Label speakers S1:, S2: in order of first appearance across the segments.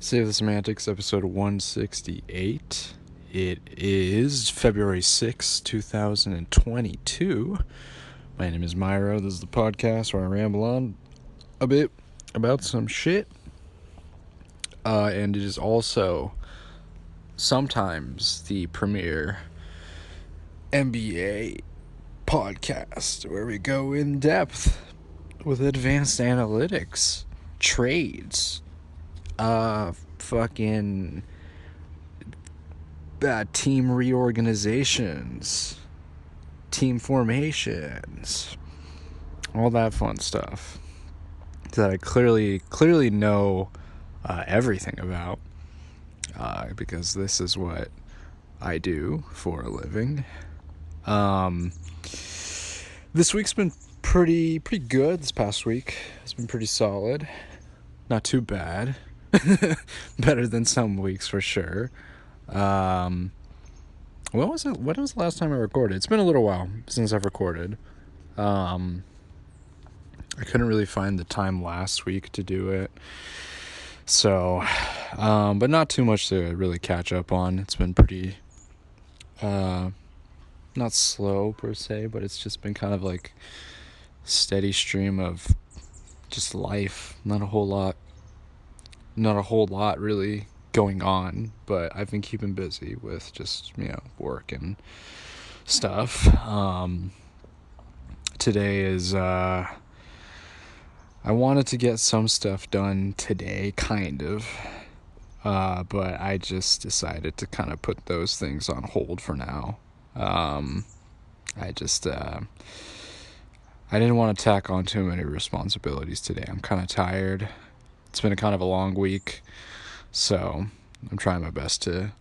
S1: Save the Semantics, episode 168. It is February 6, 2022. My name is Myro. This is the podcast where I ramble on a bit about some shit. And it is also sometimes the premier NBA podcast where we go in depth with advanced analytics, trades, fucking team reorganizations, team formations, all that fun stuff that I clearly know everything about, because this is what I do for a living. This week's been pretty good. This past week has been pretty solid, not too bad. Better than some weeks for sure. When was the last time I recorded? It's been a little while since I've recorded. I couldn't really find the time last week to do it. So, but not too much to really catch up on. It's been pretty, not slow per se, but it's just been kind of like steady stream of just life. Not a whole lot really going on, but I've been keeping busy with just, work and stuff. Today is, I wanted to get some stuff done today, kind of, but I just decided to kind of put those things on hold for now. I didn't want to tack on too many responsibilities today. I'm kind of tired. It's been kind of a long week, so I'm trying my best to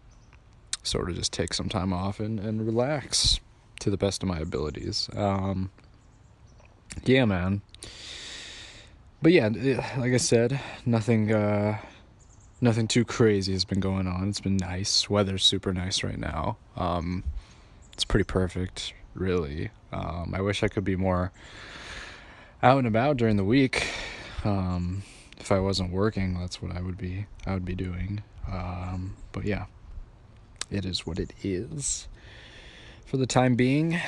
S1: sort of just take some time off and relax to the best of my abilities. Yeah, man. But yeah, like I said, nothing too crazy has been going on. It's been nice. Weather's super nice right now. It's pretty perfect, really. I wish I could be more out and about during the week. If I wasn't working, that's what I would be doing. But yeah, it is what it is for the time being.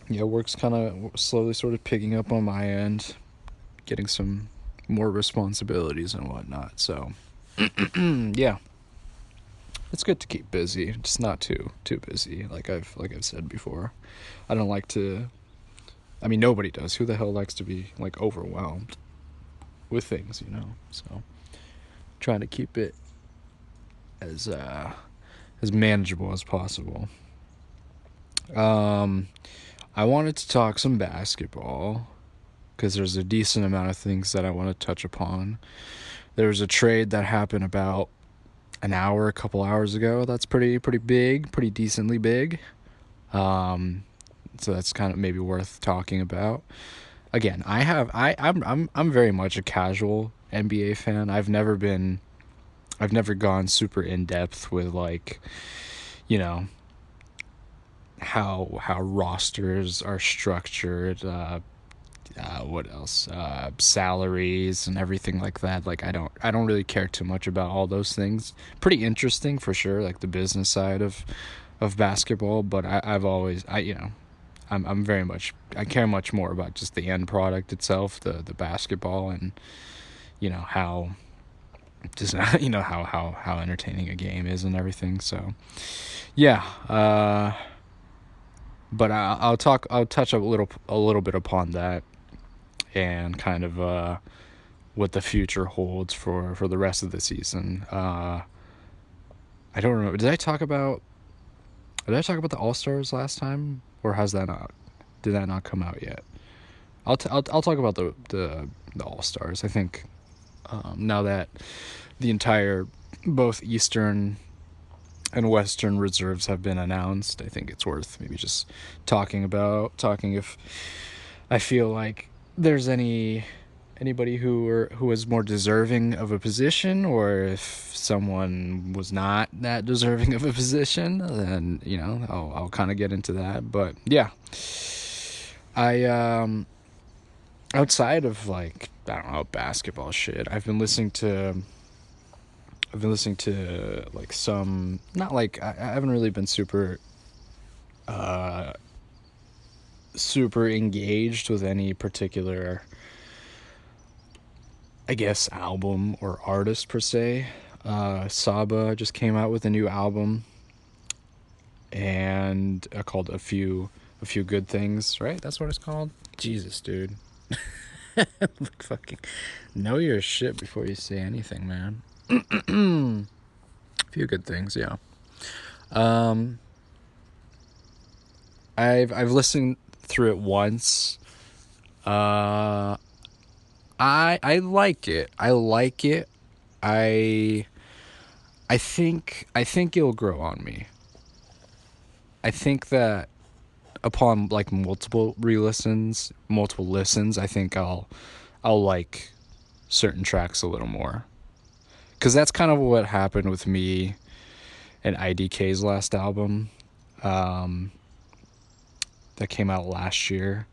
S1: Work's kind of slowly sort of picking up on my end, getting some more responsibilities and whatnot. So, yeah, it's good to keep busy, just not too busy. Like I've said before, I don't like to. I mean, nobody does. Who the hell likes to be like overwhelmed with things, So, trying to keep it as manageable as possible. I wanted to talk some basketball because there's a decent amount of things that I want to touch upon. There was a trade that happened about a couple hours ago. That's pretty big, pretty decently big. So that's kind of maybe worth talking about. Again, I'm very much a casual NBA fan. I've never gone super in depth with like, how rosters are structured, what else, salaries and everything like that. Like I don't really care too much about all those things. Pretty interesting for sure, like the business side of basketball, but I'm very much, I care much more about just the end product itself, the basketball, and how just how entertaining a game is and everything. So yeah, but I'll touch a little bit upon that and kind of what the future holds for the rest of the season. I don't remember. Did I talk about the All-Stars last time, or did that not come out yet? I'll talk about the All-Stars. I think now that the entire both Eastern and Western reserves have been announced, I think it's worth maybe just talking if I feel like there's anybody who was more deserving of a position, or if someone was not that deserving of a position, then I'll kind of get into that. But yeah, I outside of like, I don't know, basketball shit, I've been listening to I've been listening to like some, not like I haven't really been uh super engaged with any particular, I guess, album or artist per se. Saba just came out with a new album, and called a few good things. Right? That's what it's called. Jesus, dude. Like fucking know your shit before you say anything, man. A few good things, yeah. Um, I've listened through it once. Uh, I like it. I like it. I I think it'll grow on me. I think that upon like multiple listens, I think I'll like certain tracks a little more. Cuz that's kind of what happened with me and IDK's last album um that came out last year.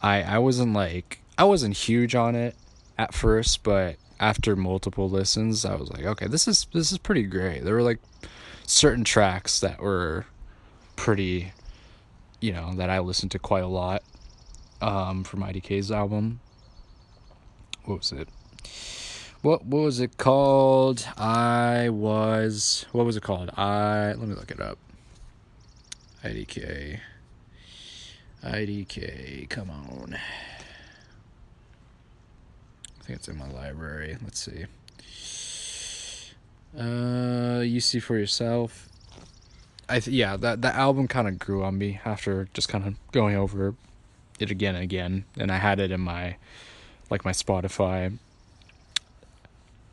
S1: I wasn't huge on it at first, but after multiple listens, I was like, okay, this is pretty great. There were like certain tracks that were pretty, that I listened to quite a lot from IDK's album. What was it? What was it called? What was it called? Let me look it up. IDK. IDK, come on. I think it's in my library. Let's see. You see for yourself. Yeah, that album kind of grew on me after just kind of going over it again and again, and I had it in my my Spotify.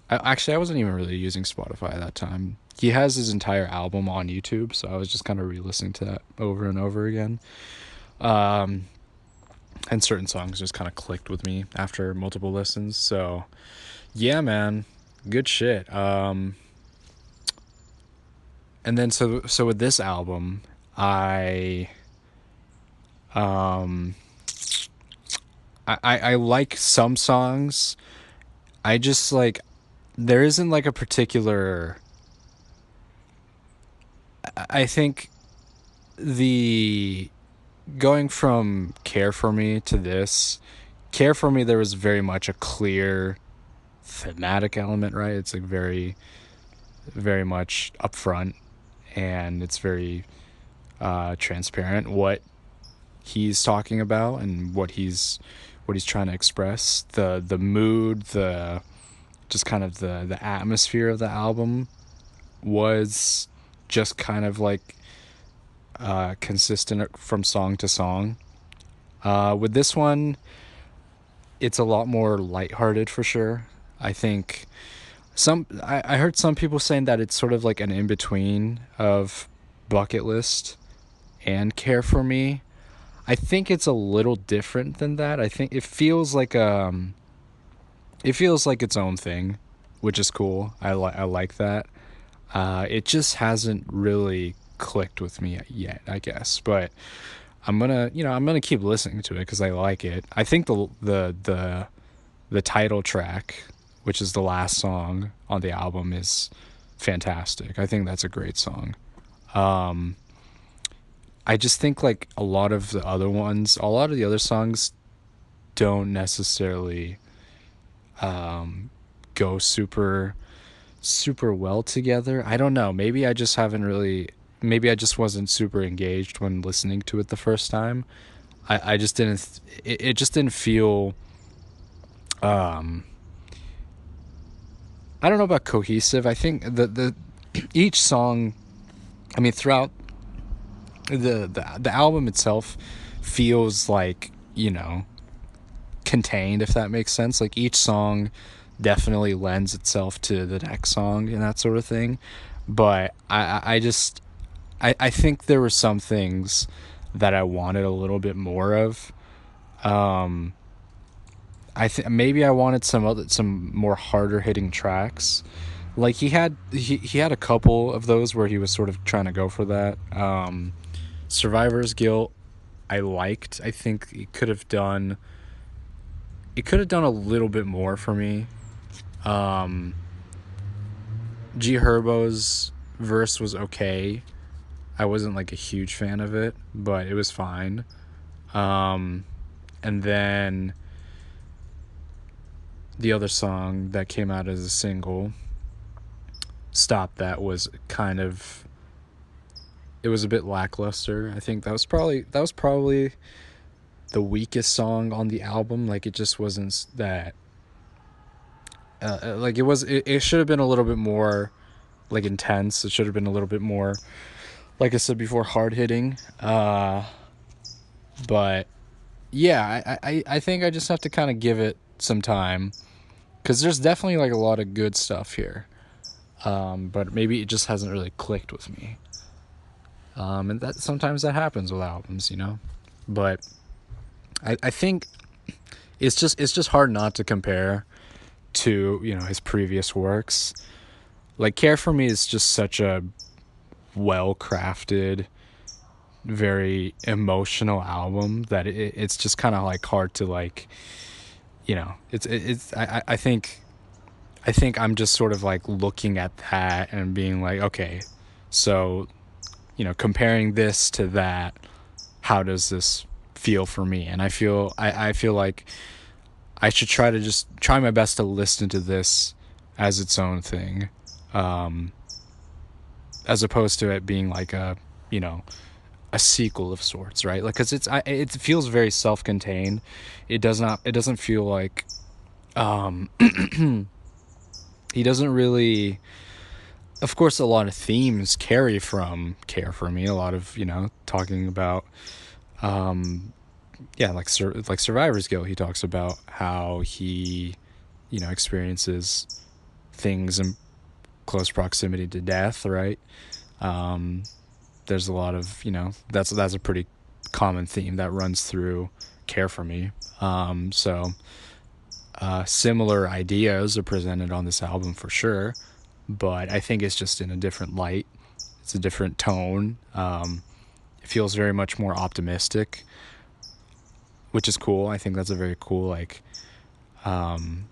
S1: I wasn't even really using Spotify at that time. He has his entire album on YouTube, so I was just kind of re-listening to that over and over again. Um, and certain songs just kind of clicked with me after multiple listens. So, yeah, man, good shit. And then so with this album, um, I like some songs. I just like there isn't like a particular. I think the going from Care for Me to this, Care for Me, there was very much a clear thematic element, right? It's like very much upfront, and it's very transparent what he's talking about and what he's trying to express. The mood, the just kind of the atmosphere of the album was just kind of like consistent from song to song. With this one, it's a lot more lighthearted for sure. I think I heard some people saying that it's sort of like an in between of Bucket List and Care for Me. I think it's a little different than that. I think it feels like its own thing, which is cool. I like that. It just hasn't really clicked with me yet, I guess. But I'm gonna keep listening to it because I like it. I think the title track, which is the last song on the album, is fantastic. I think that's a great song. Um, I just think like a lot of the other songs don't necessarily go super well together. I don't know. Maybe I just wasn't super engaged when listening to it the first time. I just didn't, it just didn't feel, um, I don't know about cohesive. I think each song, I mean, throughout the album itself feels like, contained, if that makes sense. Like each song definitely lends itself to the next song and that sort of thing. But I think there were some things that I wanted a little bit more of. Um, I think maybe I wanted some more harder hitting tracks. Like he had a couple of those where he was sort of trying to go for that. Survivor's Guilt, I liked. I think it could have done a little bit more for me. Um, G Herbo's verse was okay. I wasn't like a huge fan of it, but it was fine. Um, and then the other song that came out as a single, Stop That, was kind of, it was a bit lackluster. I think that was probably the weakest song on the album. Like it just wasn't that like it should have been a little bit more like intense. It should have been a little bit more, like I said before, hard hitting. But yeah, I think I just have to kind of give it some time, because there's definitely like a lot of good stuff here. But maybe it just hasn't really clicked with me. And that sometimes that happens with albums, you know. But I think it's just hard not to compare to, you know, his previous works. Like Care for Me is just such a well crafted, very emotional album that it's just kind of like hard to like, you know, I think I'm just sort of like looking at that and being like, okay, so, you know, comparing this to that, how does this feel for me? And I feel like I should try my best to listen to this as its own thing, um, as opposed to it being like a, you know, a sequel of sorts, right? Like, cause it feels very self-contained. It doesn't feel like, um, he doesn't really, of course, a lot of themes carry from Care for Me. A lot of, you know, talking about, um, yeah, like Survivor's Guilt. He talks about how he, you know, experiences things in close proximity to death, right? Um, there's a lot of, you know, that's a pretty common theme that runs through Care for Me. Similar ideas are presented on this album for sure, but I think it's just in a different light. It's a different tone. It feels very much more optimistic, which is cool. I think that's a very cool like um,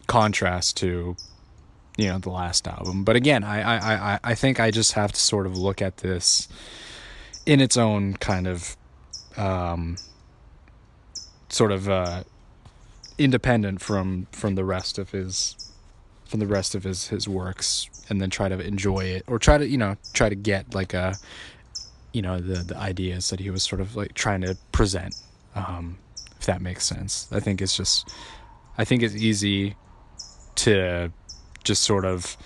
S1: contrast to, you know, the last album. But again, I think I just have to sort of look at this in its own kind of um, sort of independent from the rest of his works, and then try to enjoy it, or try to, you know, try to get like a, you know, the ideas that he was sort of like trying to present, if that makes sense. I think it's easy to just sort of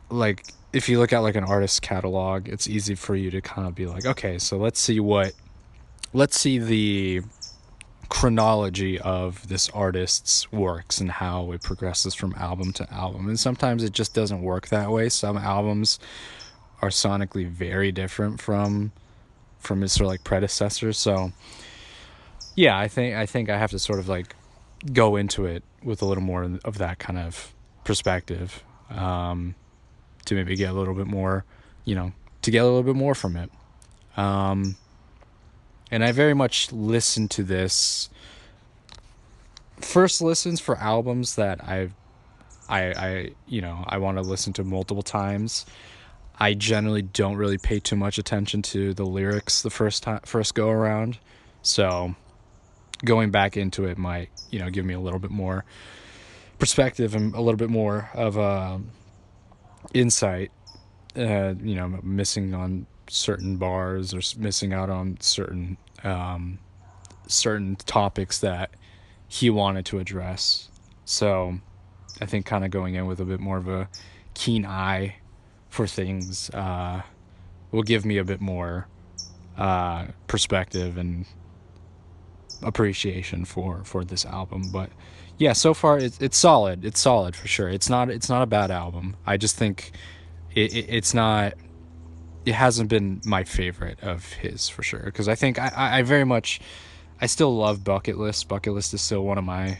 S1: like, if you look at like an artist's catalog, it's easy for you to kind of be like, okay, so let's see the chronology of this artist's works and how it progresses from album to album. And sometimes it just doesn't work that way. Some albums are sonically very different from his sort of like predecessors. So yeah, I think I have to sort of like go into it with a little more of that kind of perspective, to maybe get a little bit more, you know, to get a little bit more from it. Um, and I very much listen to this. First listens for albums that I you know, I want to listen to multiple times. I generally don't really pay too much attention to the lyrics the first go around. So going back into it might, you know, give me a little bit more perspective and a little bit more of insight. You know, missing on certain bars or missing out on certain topics that he wanted to address. So I think kind of going in with a bit more of a keen eye for things will give me a bit more perspective and appreciation for this album. But yeah, so far it's solid. It's solid for sure. It's not a bad album. I just think it's not. It hasn't been my favorite of his for sure, because I think I very much, I still love Bucket List. Bucket List is still one of my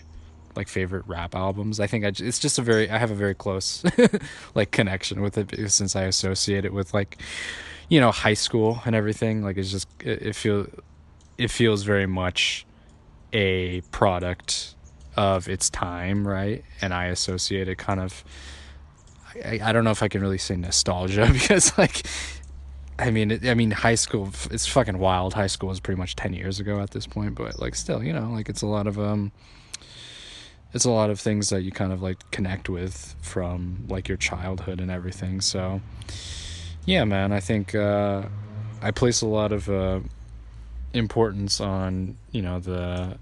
S1: like favorite rap albums. I think it's just I have a very close like connection with it, because since I associate it with like, you know, high school and everything. Like it's just it feels very much a product of its time, right? And I associate it kind of I don't know if I can really say nostalgia because like I mean high school, it's fucking wild. High school is pretty much 10 years ago at this point, but like still, you know, like it's a lot of things that you kind of like connect with from like your childhood and everything. So yeah, man, I think I place a lot of importance on, the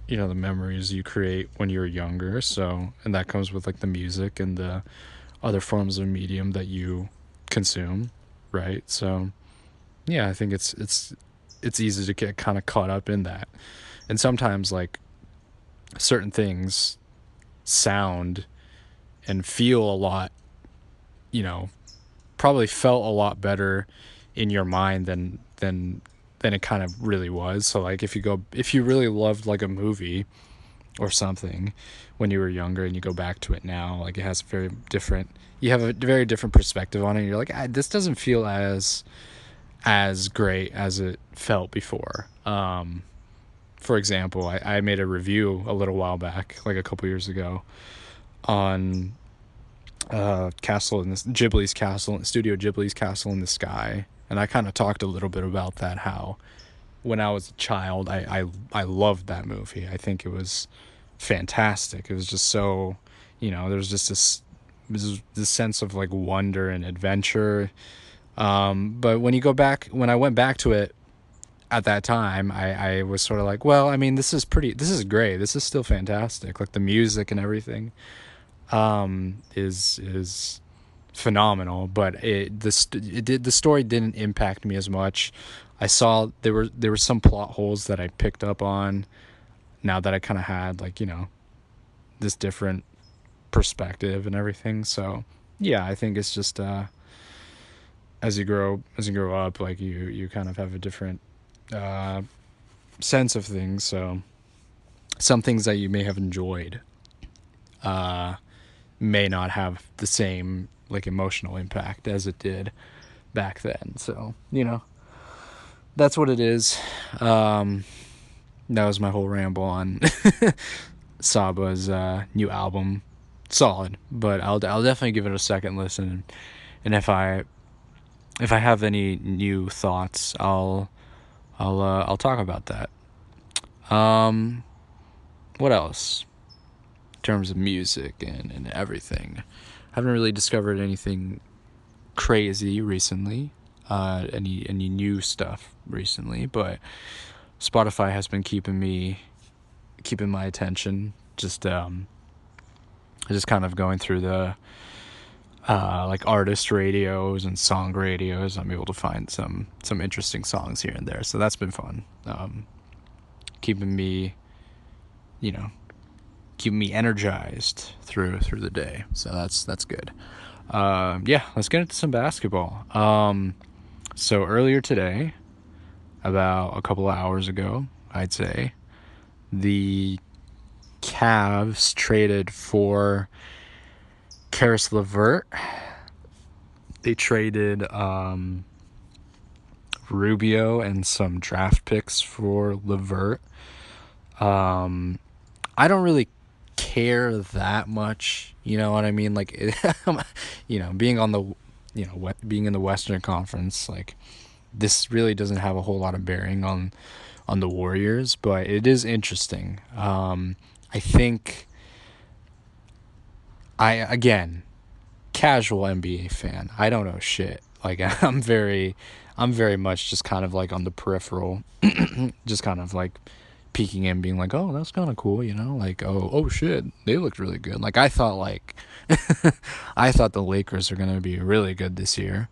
S1: memories you create when you're younger. So, and that comes with like the music and the other forms of medium that you consume, right? So yeah, I think it's easy to get kind of caught up in that, and sometimes like certain things sound and feel a lot, you know, probably felt a lot better in your mind than it kind of really was. So like if you really loved like a movie or something when you were younger and you go back to it now, like it has very different, you have a very different perspective on it. And you're like, this doesn't feel as great as it felt before. For example, I made a review a little while back, like a couple years ago, on Castle in this Ghibli's Castle, Studio Ghibli's Castle in the Sky, and I kind of talked a little bit about that. How when I was a child, I loved that movie. I think it was fantastic. It was just so, there was just this sense of like wonder and adventure. But when I went back to it at that time, I was sort of like, well, I mean, this is great. This is still fantastic. Like the music and everything, is phenomenal. But the story didn't impact me as much. I saw there were some plot holes that I picked up on now that I kind of had like, this different perspective and everything. So yeah, I think it's just as you grow up, like you kind of have a different uh, sense of things. So some things that you may have enjoyed uh, may not have the same like emotional impact as it did back then. So that's what it is. That was my whole ramble on Saba's new album. Solid, but I'll definitely give it a second listen, and if I have any new thoughts, I'll talk about that. Um, what else? In terms of music and everything, I haven't really discovered anything crazy recently. Any new stuff recently, but Spotify has been keeping my attention. Just kind of going through the like artist radios and song radios. I'm able to find some interesting songs here and there, so that's been fun. Keeping me, you know, keeping me energized through the day. So that's good. Yeah, let's get into some basketball. So earlier today, about a couple of hours ago, I'd say, the Cavs traded for Karis LeVert. They traded Rubio and some draft picks for LeVert. I don't really care that much, you know what I mean? Like, being on the, being in the Western Conference, like, this really doesn't have a whole lot of bearing on the Warriors, but it is interesting. I think again, casual NBA fan. I don't know shit. Like I'm very much just kind of like on the peripheral, just kind of like peeking in, being like, oh, that's kind of cool, like, oh shit, they looked really good. Like I thought I thought the Lakers are gonna be really good this year.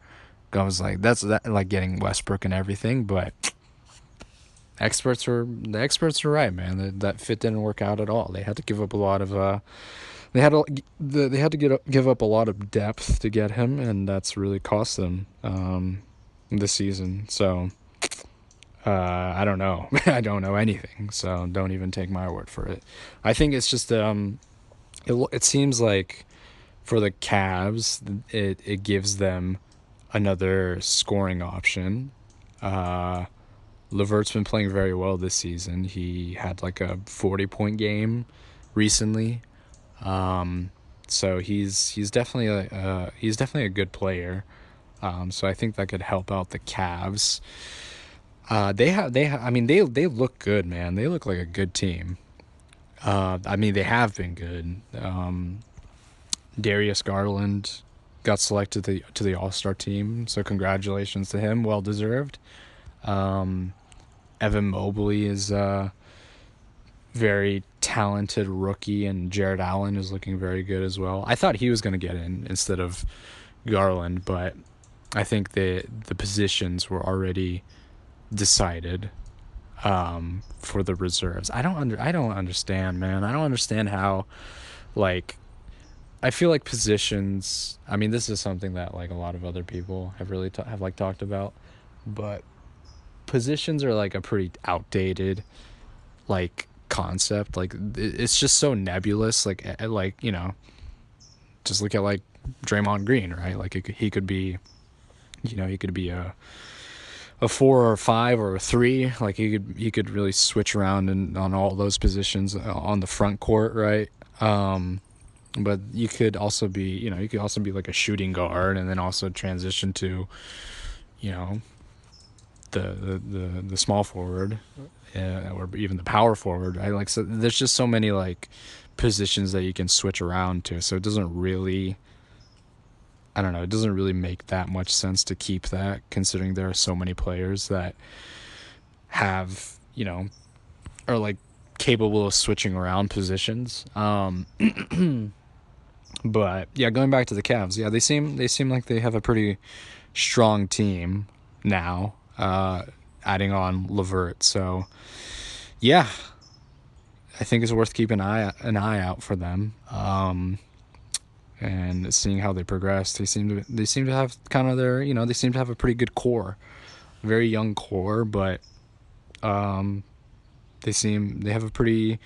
S1: I was like, that's that, like getting Westbrook and everything, but the experts were right, man. That fit didn't work out at all. They had to give up a lot of they had to give up a lot of depth to get him, and that's really cost them this season. So I don't know. I don't know anything, so don't even take my word for it. I think it's just it seems like for the Cavs, it gives them another scoring option. LeVert's been playing very well this season. He had like a 40-point game recently. So he's definitely a good player. So I think that could help out the Cavs. I mean they look good, man. They look like a good team. I mean they have been good. Darius Garland got selected to the All Star team, so congratulations to him. Well deserved. Um, Evan Mobley is a very talented rookie, and Jared Allen is looking very good as well. I thought he was going to get in instead of Garland, but I think the positions were already decided for the reserves. I don't understand, man. I don't understand how, like, I feel like positions. I mean, this is something that like a lot of other people have really have like talked about, but positions are like a pretty outdated like concept. Like it's just so nebulous. Like you know, just look at like Draymond Green, right? Like he could be, you know, he could be a 4 or a 5 or a 3. Like he could really switch around and on all those positions on the front court, right? But you could also be, you know, you could also be like a shooting guard and then also transition to, you know, the small forward, or even the power forward. I like so there's just so many like positions that you can switch around to. So it doesn't really, I don't know, it doesn't really make that much sense to keep that, considering there are so many players that have, you know, are like capable of switching around positions. But yeah, going back to the Cavs, yeah, they seem like they have a pretty strong team now. Adding on Levert, so yeah, I think it's worth keeping an eye out for them. And seeing how they progress, they seem to have kind of their, you know, they seem to have a pretty good core, very young core, but they have a pretty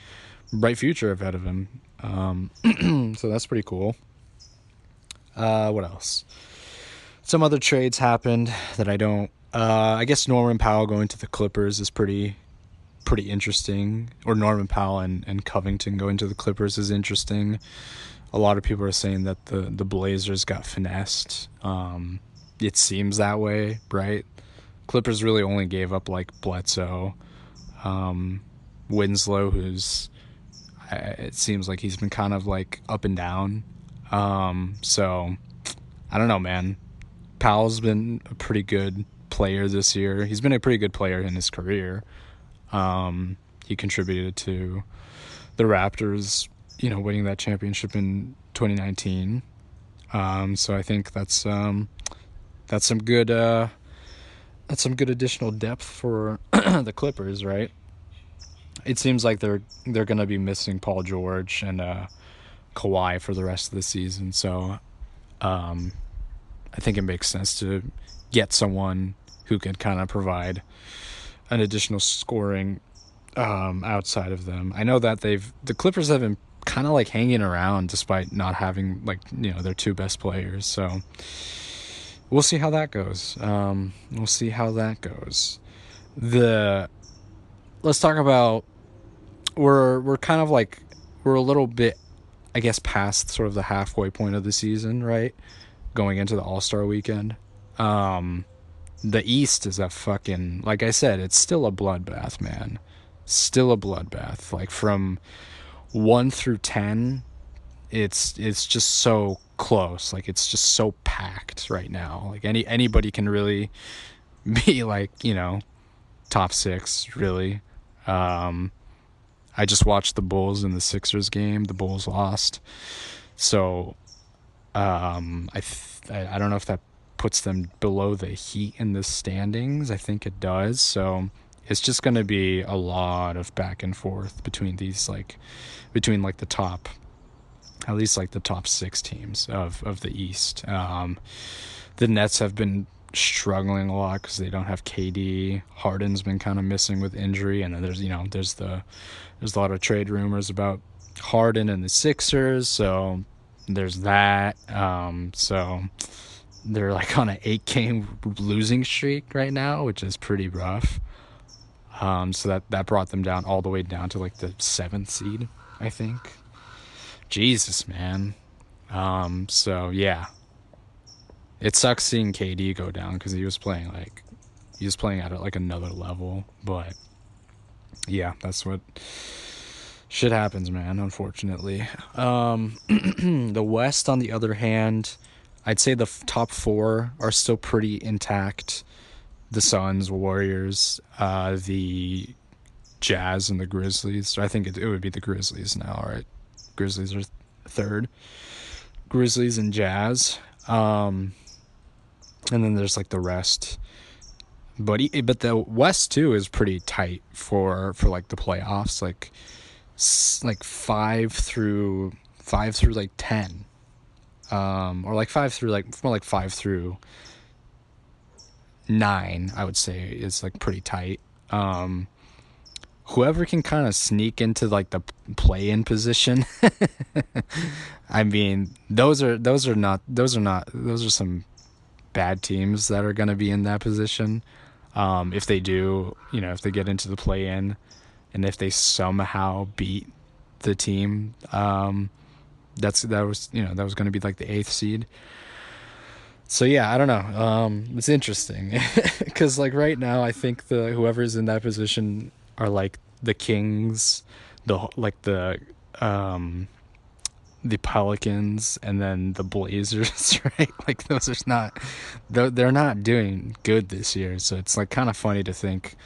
S1: bright future ahead of them. So that's pretty cool. What else? Some other trades happened that I don't. I guess Norman Powell going to the Clippers is pretty interesting. Or Norman Powell and Covington going to the Clippers is interesting. A lot of people are saying that the Blazers got finessed. It seems that way, right? Clippers really only gave up like Bledsoe, Winslow, who's it seems like he's been kind of like up and down. So I don't know, man. Powell's been a pretty good player this year. He's been a pretty good player in his career. He contributed to the Raptors, you know, winning that championship in 2019. So I think that's some good additional depth for the Clippers, right? It seems like they're gonna be missing Paul George and Kawhi for the rest of the season. So I think it makes sense to get someone who can kind of provide an additional scoring outside of them. I know that the Clippers have been kind of like hanging around despite not having like, you know, their two best players. So we'll see how that goes. We'll see how that goes. Let's talk about we're kind of like we're a little bit, I guess, past sort of the halfway point of the season, right? Going into the All-Star weekend. The East is a fucking, like I said, it's still a bloodbath, man. Still a bloodbath. Like from 1 through 10, it's just so close. Like it's just so packed right now. Like anybody can really be like, you know, top 6 really. I just watched the Bulls and the Sixers game. The Bulls lost. So I don't know if that puts them below the Heat in the standings. I think it does. So it's just going to be a lot of back and forth between these, like between like the top, at least like the top 6 teams of the East. The Nets have been struggling a lot because they don't have KD. Harden's been kind of missing with injury, and then there's, you know, there's a lot of trade rumors about Harden and the Sixers. So there's that. So they're like on an 8-game losing streak right now, which is pretty rough. So that brought them down all the way down to like the 7th seed, I think. Jesus, man. So yeah, it sucks seeing KD go down because he was playing at like another level. But yeah, that's what shit happens, man. Unfortunately, the West, on the other hand, I'd say the top four are still pretty intact. The Suns, Warriors, the Jazz, and the Grizzlies. So I think it would be the Grizzlies now, right? Grizzlies are third. Grizzlies and Jazz. And then there's like the rest. But the West too is pretty tight for like the playoffs. Like five through like 10, or like five through like more like 5 through 9. I would say is like pretty tight. Whoever can kind of sneak into like the play-in position. I mean, those are some bad teams that are going to be in that position. If they do, if they get into the play-in, and if they somehow beat the team, that was going to be like the eighth seed. So yeah, I don't know. It's interesting because like right now, I think the whoever's in that position are like the Kings, um, the Pelicans, and then the Blazers, right? Like those are not, they're not doing good this year. So it's like kind of funny to think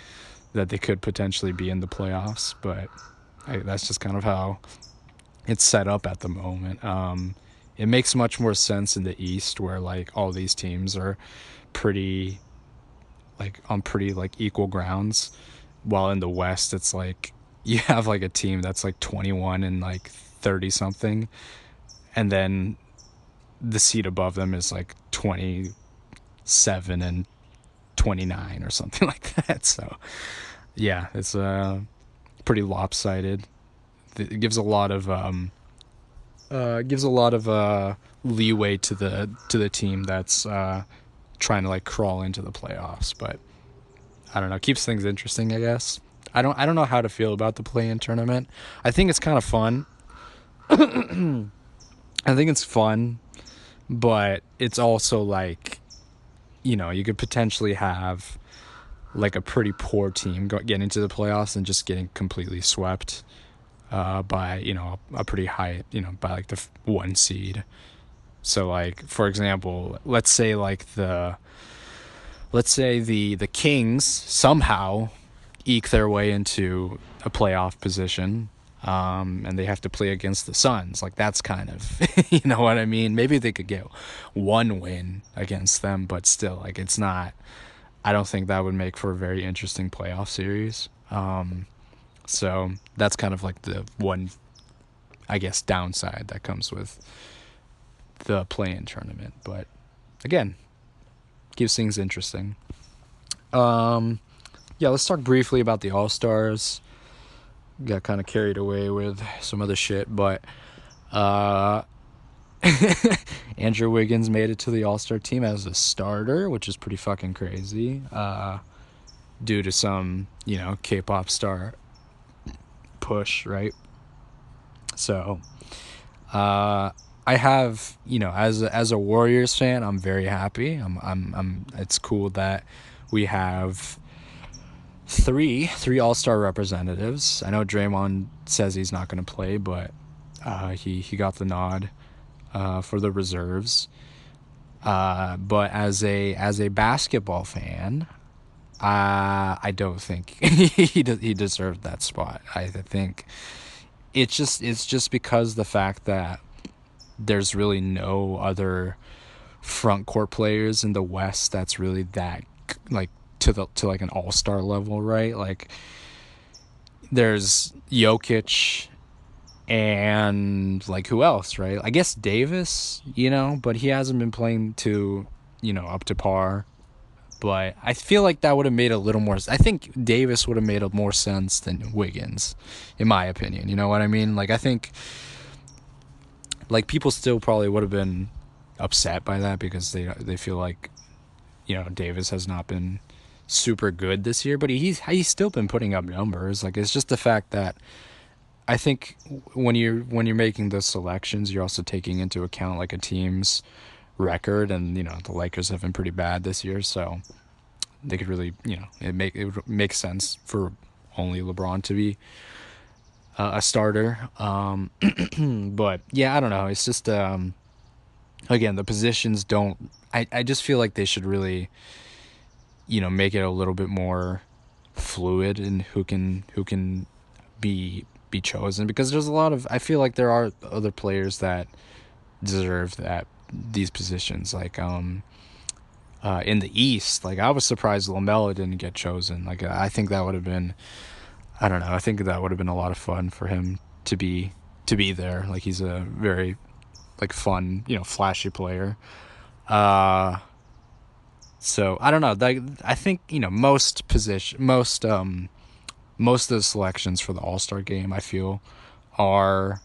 S1: that they could potentially be in the playoffs, but that's just kind of how it's set up at the moment. It makes much more sense in the East where like all these teams are pretty like on pretty like equal grounds, while in the West it's like you have like a team that's like 21 and like 30 something, and then the seat above them is like 27 and 29 or something like that. So yeah, it's pretty lopsided. It gives a lot of leeway to the team that's trying to like crawl into the playoffs. But I don't know, keeps things interesting, I guess. I don't know how to feel about the play-in tournament. I think it's kind of fun. I think it's fun, but it's also like, you could potentially have like a pretty poor team getting into the playoffs and just getting completely swept by a pretty high, by like the one seed. So like for example, let's say the Kings somehow eke their way into a playoff position, and they have to play against the Suns. Like that's kind of, you know what I mean? Maybe they could get one win against them, but still, like it's not. I don't think that would make for a very interesting playoff series. So that's kind of like the one, I guess, downside that comes with the play-in tournament. But again, keeps things interesting. Yeah, let's talk briefly about the All-Stars. Got kind of carried away with some other shit, but Andrew Wiggins made it to the All-Star team as a starter, which is pretty fucking crazy, due to some, K-pop star push, right? So, I have, as a Warriors fan, I'm very happy. It's cool that we have three All-Star representatives. I know Draymond says he's not going to play, but he got the nod for the reserves. But as a basketball fan, I don't think he deserved that spot. I think it's just because the fact that there's really no other front court players in the West that's really that like to like an all-star level, right? Like there's Jokic and like who else, right? I guess Davis, but he hasn't been playing to, up to par. But I feel like that would have made a little more. I think Davis would have made more sense than Wiggins, in my opinion. You know what I mean? Like I think, like people still probably would have been upset by that because they feel like, Davis has not been super good this year, but he's still been putting up numbers. Like it's just the fact that I think when you're making the selections, you're also taking into account like a team's record, and the Lakers have been pretty bad this year, so they could really, it would make sense for only LeBron to be a starter. But yeah, I don't know. It's just again, the positions don't. I just feel like they should really, make it a little bit more fluid in who can be chosen, because there's a lot of, I feel like there are other players that deserve that these positions, like in the East. Like, I was surprised Lamelo didn't get chosen. Like, I think that would have been, I don't know, I think that would have been a lot of fun for him to be there. Like, he's a very like fun, flashy player. Uh so I don't know. Like, I think, most of the selections for the All-Star game, I feel, are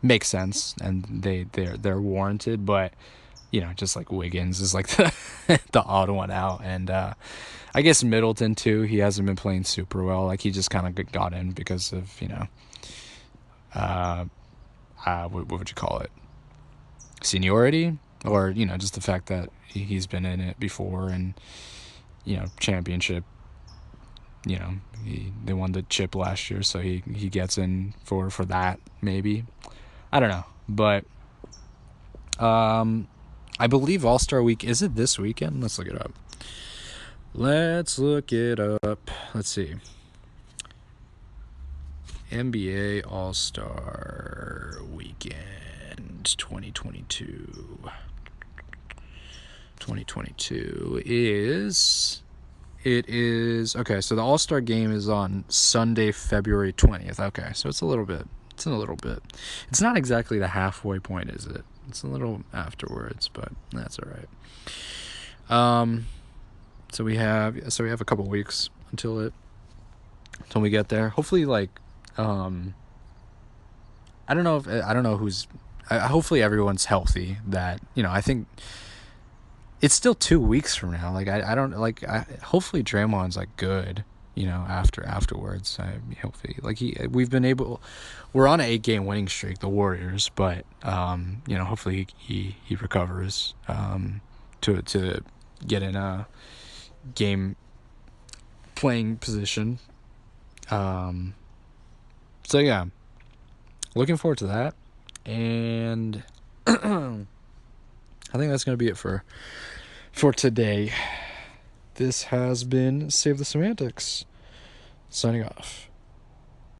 S1: make sense, and they're warranted, but just like Wiggins is like the odd one out, and I guess Middleton too. He hasn't been playing super well. Like, he just kind of got in because of uh, what would you call it, seniority, or just the fact that he's been in it before, and championship. They won the chip last year, so he gets in for that, maybe. I don't know, but I believe All Star Week, is it this weekend? Let's look it up. Let's see. NBA All Star Weekend 2022. 2022 is. It is. Okay, so the All Star game is on Sunday, February 20th. Okay, so it's a little bit. It's in a little bit. It's not exactly the halfway point, is it? It's a little afterwards, but that's all right. So we have a couple weeks until we get there. Hopefully, like, I don't know who's. Hopefully everyone's healthy. That I think it's still 2 weeks from now. Like, I don't like. Hopefully Draymond's like good. Afterwards. Hopefully, like, we're on an 8-game winning streak, the Warriors, but hopefully he recovers to get in a game playing position. So yeah, looking forward to that, and I think that's gonna be it for today. This has been Save the Semantics, signing off.